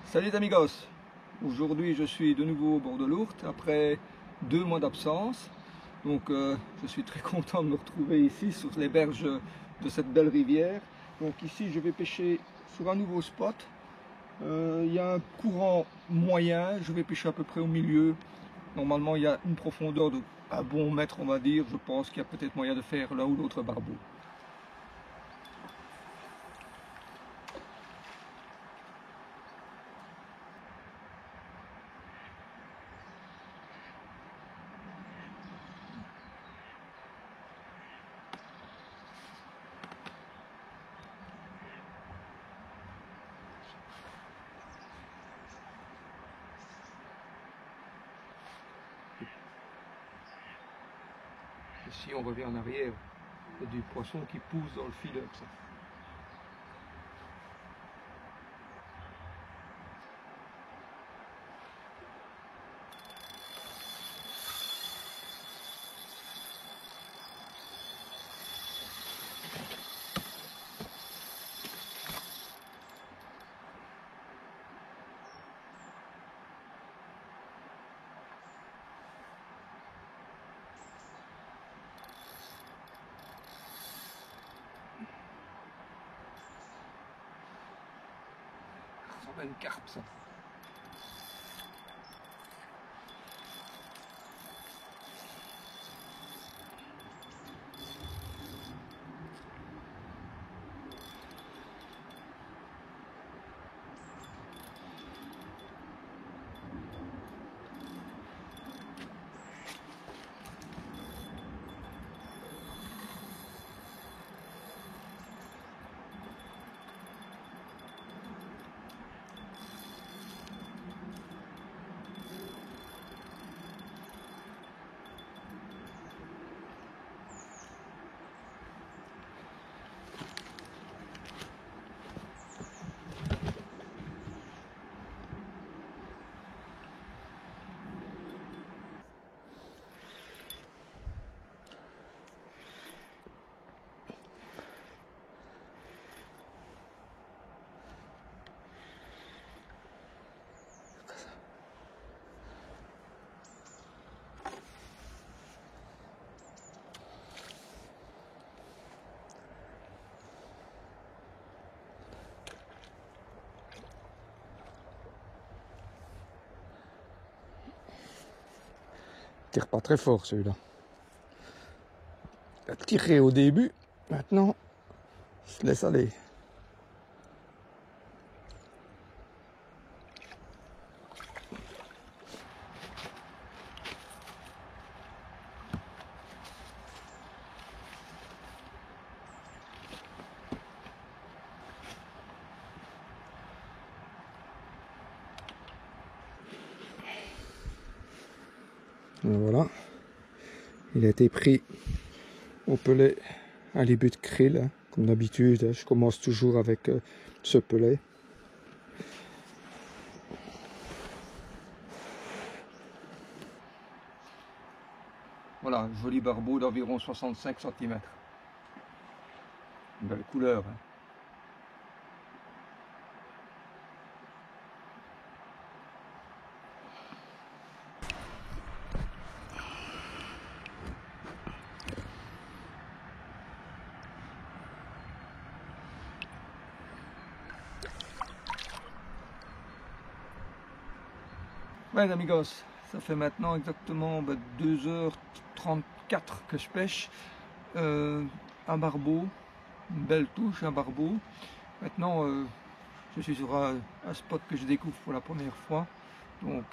Salut les amigos, aujourd'hui je suis de nouveau au bord de l'Ourthe après 2 mois d'absence. Donc je suis très content de me retrouver ici sur les berges de cette belle rivière. Donc ici je vais pêcher sur un nouveau spot. Il y a un courant moyen, je vais pêcher à peu près au milieu. Normalement il y a une profondeur de un bon mètre on va dire. Je pense qu'il y a peut-être moyen de faire l'un ou l'autre barbeau. Si on revient en arrière, il y a du poisson qui pousse dans le filet. Ça. Ça ressemble à une carpe ça. Tire pas très fort celui-là. Il a tiré au début, maintenant il se laisse aller. Et voilà, il a été pris au pelet à l'ébut de krill, hein. Comme d'habitude, je commence toujours avec ce pelet. Voilà, un joli barbeau d'environ 65 cm. Une belle couleur. Hein. Ouais, amigos, ça fait maintenant exactement 2h34 que je pêche. Un barbeau, une belle touche, un barbeau. Maintenant, je suis sur un spot que je découvre pour la première fois. Donc,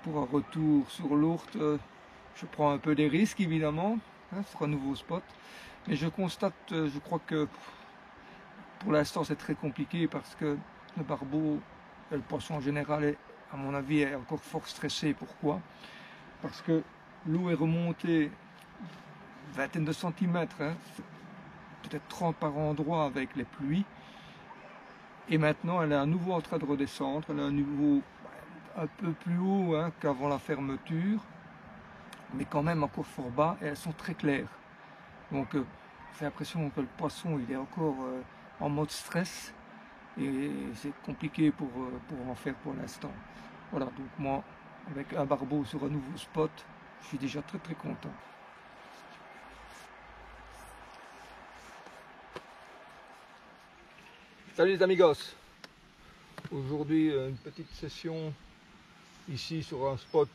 pour un retour sur l'Ourthe, je prends un peu des risques évidemment, hein, sur un nouveau spot. Mais je constate, je crois que pour l'instant c'est très compliqué parce que le barbeau, le poisson en général est, à mon avis, est encore fort stressé. Pourquoi? Parce que l'eau est remontée une vingtaine de centimètres, hein, peut-être 30 par endroit avec les pluies. Et maintenant elle est à nouveau en train de redescendre, elle est à un niveau un peu plus haut, hein, qu'avant la fermeture, mais quand même encore fort bas, et elles sont très claires. Donc j'ai l'impression que le poisson il est encore en mode stress. et c'est compliqué pour en faire pour l'instant. Voilà, donc moi, avec un barbeau sur un nouveau spot, je suis déjà très très content. Salut les amigos! Aujourd'hui une petite session ici sur un spot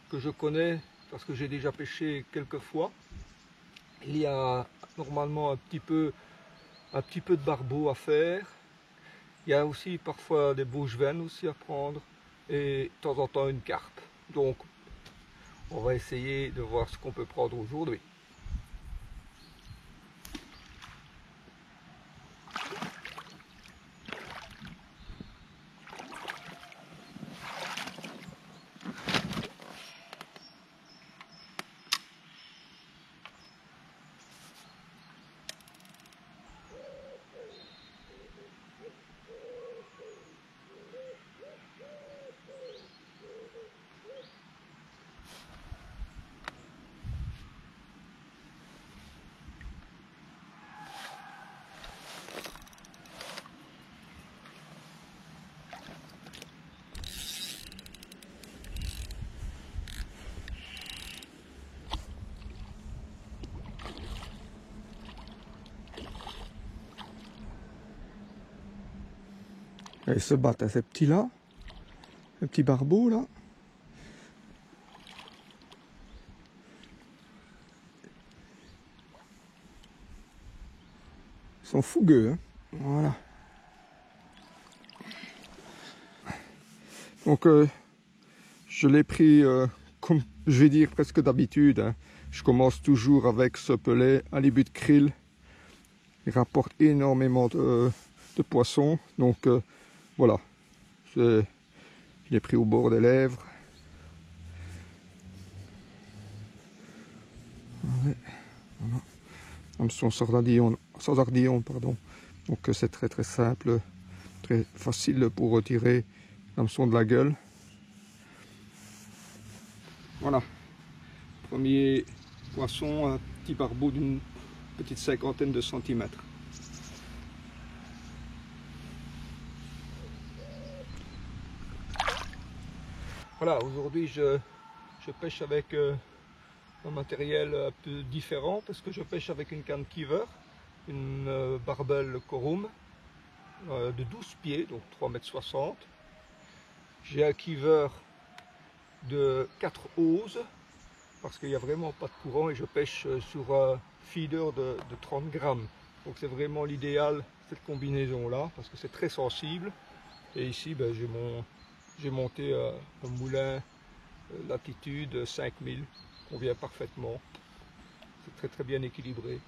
que je connais parce que j'ai déjà pêché quelques fois. Il y a normalement un petit peu de barbeau à faire. Il y a aussi parfois des bouches-veines aussi à prendre et de temps en temps une carpe. Donc on va essayer de voir ce qu'on peut prendre aujourd'hui. Ils se battent à ces petits là, les petits barbeaux là. Ils sont fougueux, hein. Voilà. Donc je l'ai pris comme je vais dire presque d'habitude, hein. Je commence toujours avec ce pelet à l'ébut de krill. Il rapporte énormément de poissons, donc voilà. Je l'ai pris au bord des lèvres. Ouais, voilà. Hameçon sans ardillon, pardon. Donc c'est très très simple, très facile pour retirer l'hameçon de la gueule. Voilà, premier poisson, un petit barbeau d'une petite cinquantaine de centimètres. Voilà, aujourd'hui je pêche avec un matériel un peu différent parce que je pêche avec une canne Keever, une barbelle Corum de 12 pieds, donc 3,60 m. J'ai un Keever de 4 oses parce qu'il n'y a vraiment pas de courant et je pêche sur un feeder de 30 grammes. Donc c'est vraiment l'idéal, cette combinaison là, parce que c'est très sensible. Et ici ben, j'ai monté un moulin latitude 5000, convient parfaitement. C'est très très bien équilibré.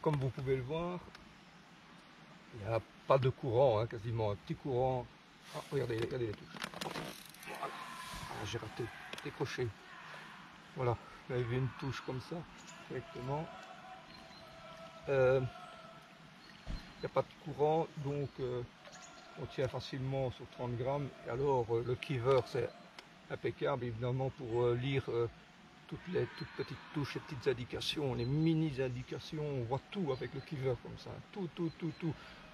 Comme vous pouvez le voir, il n'y a pas de courant, hein, quasiment un petit courant. Ah, regardez les touches. Voilà. Ah, j'ai raté, décroché. Voilà, vous avez vu une touche comme ça, directement. Il n'y a pas de courant, donc on tient facilement sur 30 grammes. Et alors, le Keever, c'est impeccable, évidemment, pour lire toutes petites touches, les petites indications, les mini-indications. On voit tout avec le Keever comme ça. Tout.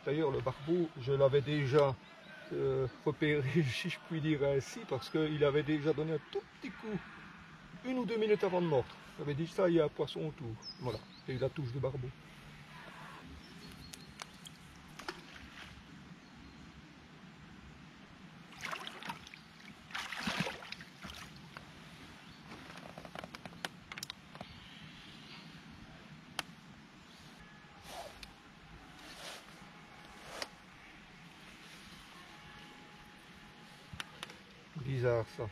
D'ailleurs, le barbeau, je l'avais déjà repéré, si je puis dire ainsi, parce qu'il avait déjà donné un tout petit coup, 1 ou 2 minutes avant de mordre. J'avais dit ça, il y a un poisson autour. Voilà, j'ai eu la touche de barbeau. Bizarre ça.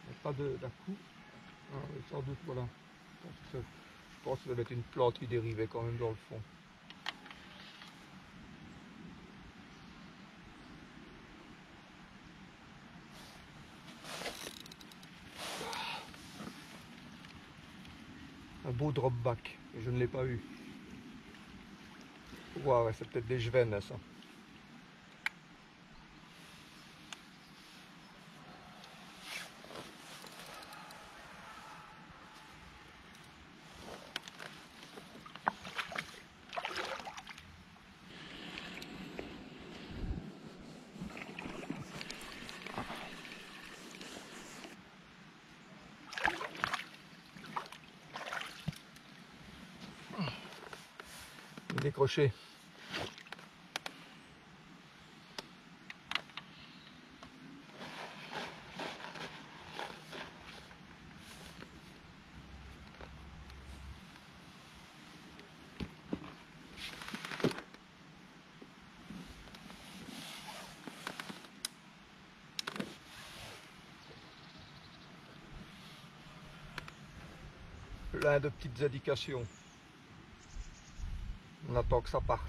Il n'y a pas d'un-coup. Ah, oui, sans doute, voilà. Je pense que ça va être une plante qui dérivait quand même dans le fond. Un beau drop back, et je ne l'ai pas eu. Wow, ouais, c'est peut-être des jevènes ça. décrocher. Plein de petites indications. On attend que ça parte.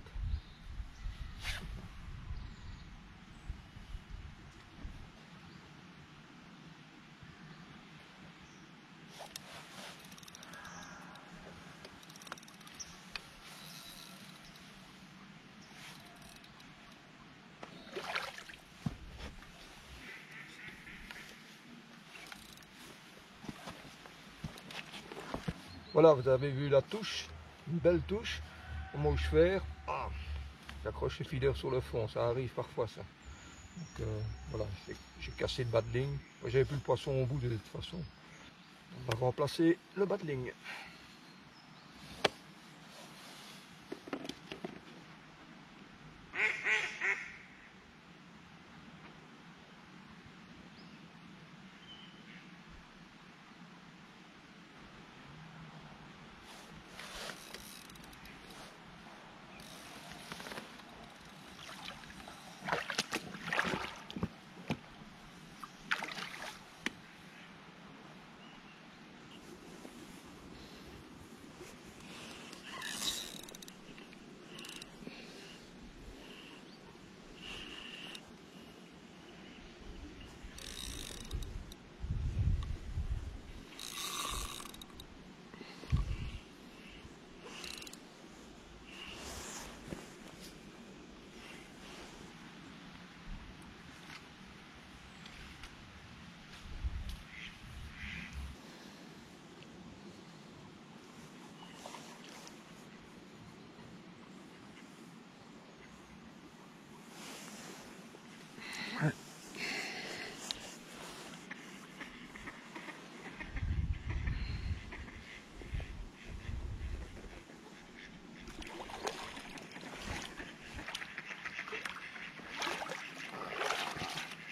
Voilà, vous avez vu la touche, une belle touche. Comment je fais? J'accroche le feeder sur le fond, ça arrive parfois ça. Donc voilà, j'ai cassé le bas de ligne. J'avais plus le poisson au bout de toute façon. On va remplacer le bas de ligne.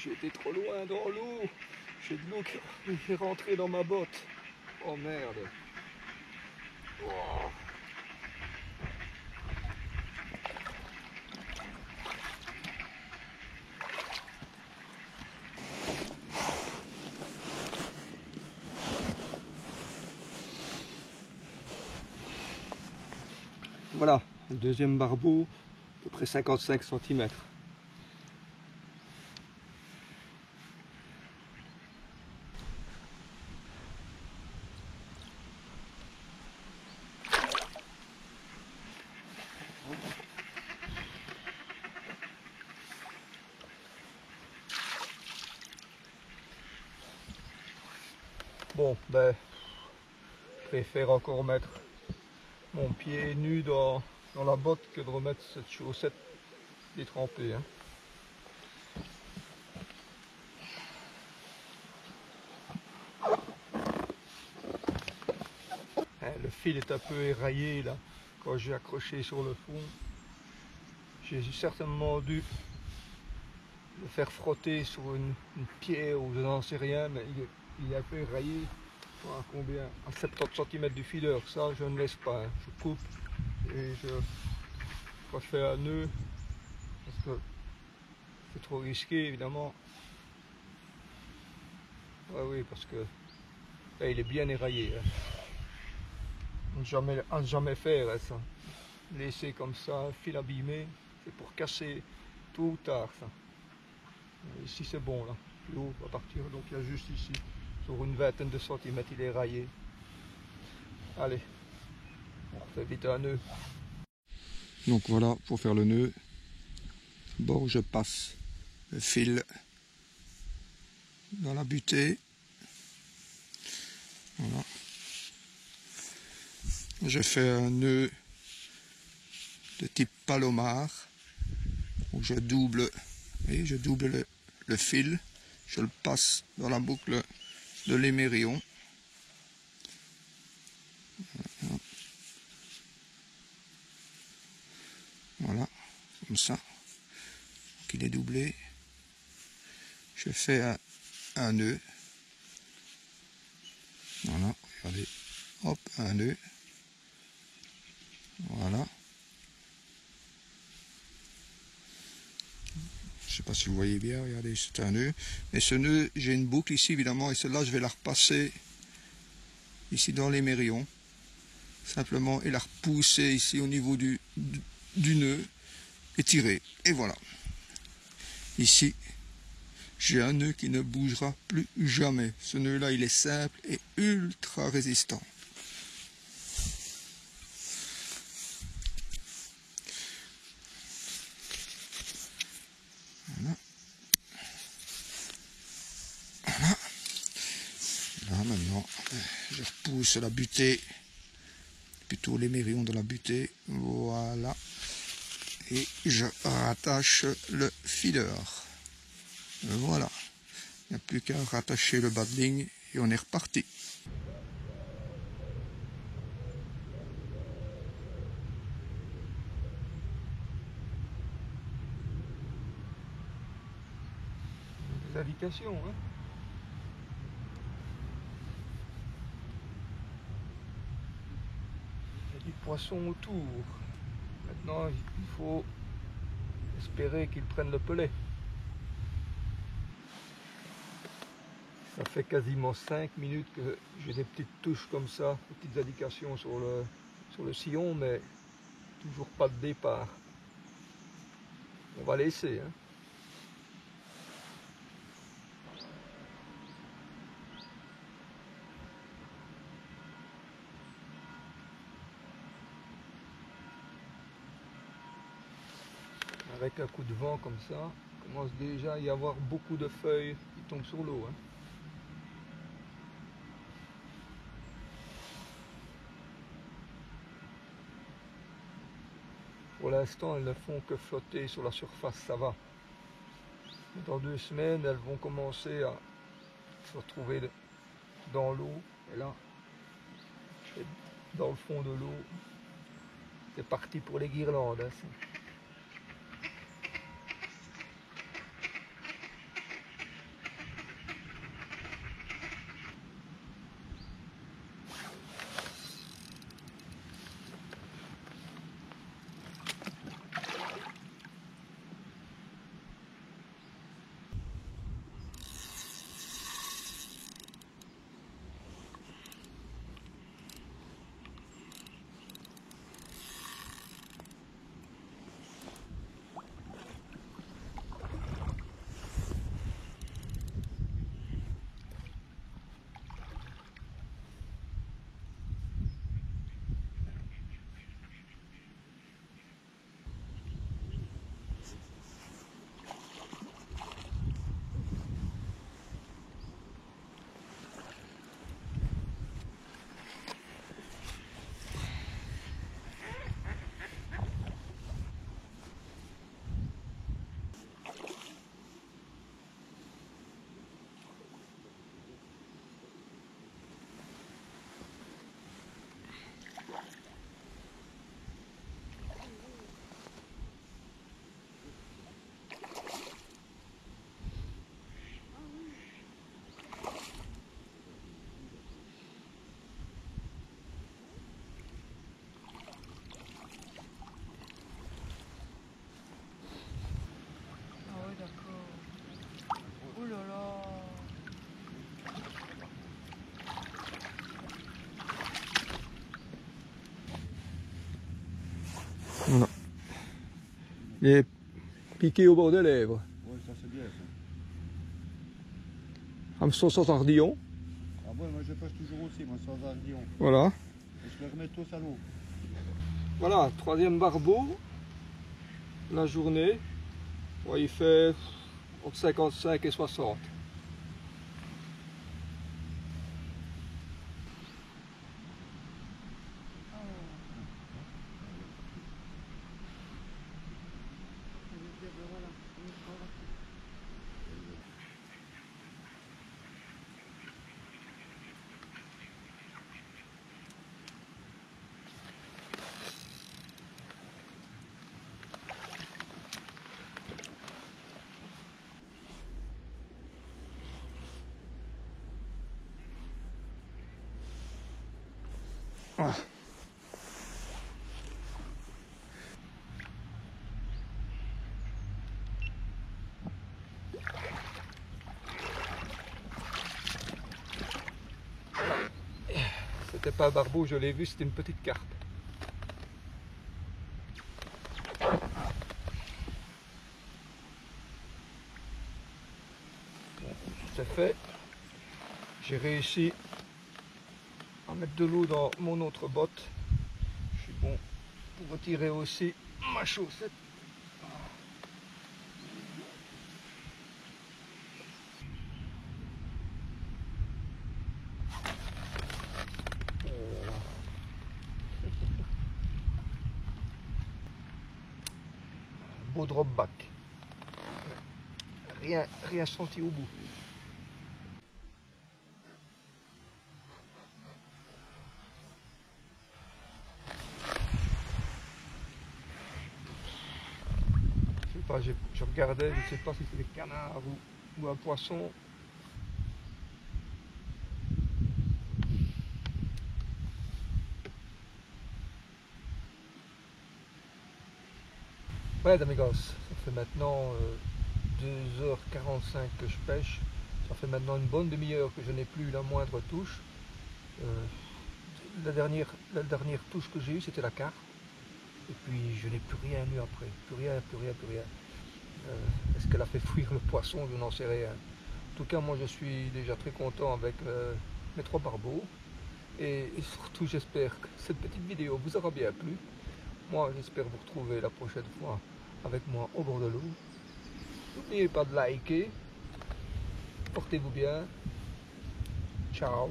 J'ai été trop loin dans l'eau. J'ai de l'eau qui est rentrée dans ma botte. Oh merde. Oh. Voilà, le deuxième barbeau, à peu près 55 cm. Bon, ben, je préfère encore mettre mon pied nu dans la botte que de remettre cette chaussette détrempée. Hein. Le fil est un peu éraillé là, quand j'ai accroché sur le fond. J'ai certainement dû le faire frotter sur une pierre ou je n'en sais rien, mais il est un peu éraillé. À combien? À 70 cm du feeder, ça je ne laisse pas. Hein. Je coupe et je fais un nœud parce que c'est trop risqué évidemment. Ah oui, parce que là, il est bien éraillé. Hein. Jamais faire hein, ça. Laisser comme ça, fil abîmé, c'est pour casser tôt ou tard ça. Ici c'est bon là, l'eau va partir, donc il y a juste ici, sur une vingtaine de centimètres, il est rayé. Allez, on refait vite un nœud. Donc voilà, pour faire le nœud, bon, je passe le fil dans la butée. Voilà. Je fais un nœud de type palomar, où je double, et je double le fil, je le passe dans la boucle de l'émérillon. Voilà. Voilà, comme ça. Donc il est doublé. Je fais un nœud. Voilà, regardez. Hop, un nœud. Voilà. Je ne sais pas si vous voyez bien, regardez, c'est un nœud. Et ce nœud, j'ai une boucle ici évidemment, et celle-là, je vais la repasser ici dans les mérions. Simplement, et la repousser ici au niveau du nœud, et tirer. Et voilà. Ici, j'ai un nœud qui ne bougera plus jamais. Ce nœud-là, il est simple et ultra résistant. Voilà. Voilà. Là, maintenant, je repousse la butée, plutôt les mérions de la butée. Voilà. Et je rattache le feeder. Voilà. Il n'y a plus qu'à rattacher le bas de ligne et on est reparti. Des indications, hein. Il y a du poisson autour. Maintenant, il faut espérer qu'ils prennent le pelet. Ça fait quasiment 5 minutes que j'ai des petites touches comme ça, des petites indications sur le sillon, mais toujours pas de départ. On va laisser, hein. Avec un coup de vent comme ça, il commence déjà à y avoir beaucoup de feuilles qui tombent sur l'eau, hein. Pour l'instant, elles ne font que flotter sur la surface, ça va. Dans 2 semaines, elles vont commencer à se retrouver dans l'eau. Et là, dans le fond de l'eau, c'est parti pour les guirlandes, hein, ça. Voilà. Il est piqué au bord des lèvres. Oui, ça c'est bien ça. Hameçon sans ardillon. Ah ouais, moi je pêche toujours aussi, moi sans ardillon. Voilà. Et je les remets tous à l'eau. Voilà, 3e barbeau. La journée. Ouais, il fait entre 55 et 60. Ah. C'était pas un barbeau, je l'ai vu, c'était une petite carpe. C'est fait. J'ai réussi à mettre de l'eau dans mon autre botte. Je suis bon pour retirer aussi ma chaussette. Beau drop back. Rien senti au bout. Je sais pas, je regardais, je sais pas si c'était des canards ou un poisson. Ouais, amigos, ça fait maintenant 2h45 que je pêche. Ça fait maintenant une bonne demi-heure que je n'ai plus la moindre touche. La dernière touche que j'ai eue, c'était la carpe. Et puis je n'ai plus rien eu après. Plus rien. Est-ce qu'elle a fait fuir le poisson? Je n'en sais rien. En tout cas, moi je suis déjà très content avec mes 3 barbeaux. Et surtout, j'espère que cette petite vidéo vous aura bien plu. Moi, j'espère vous retrouver la prochaine fois avec moi au bord de l'eau. N'oubliez pas de liker. Portez-vous bien. Ciao.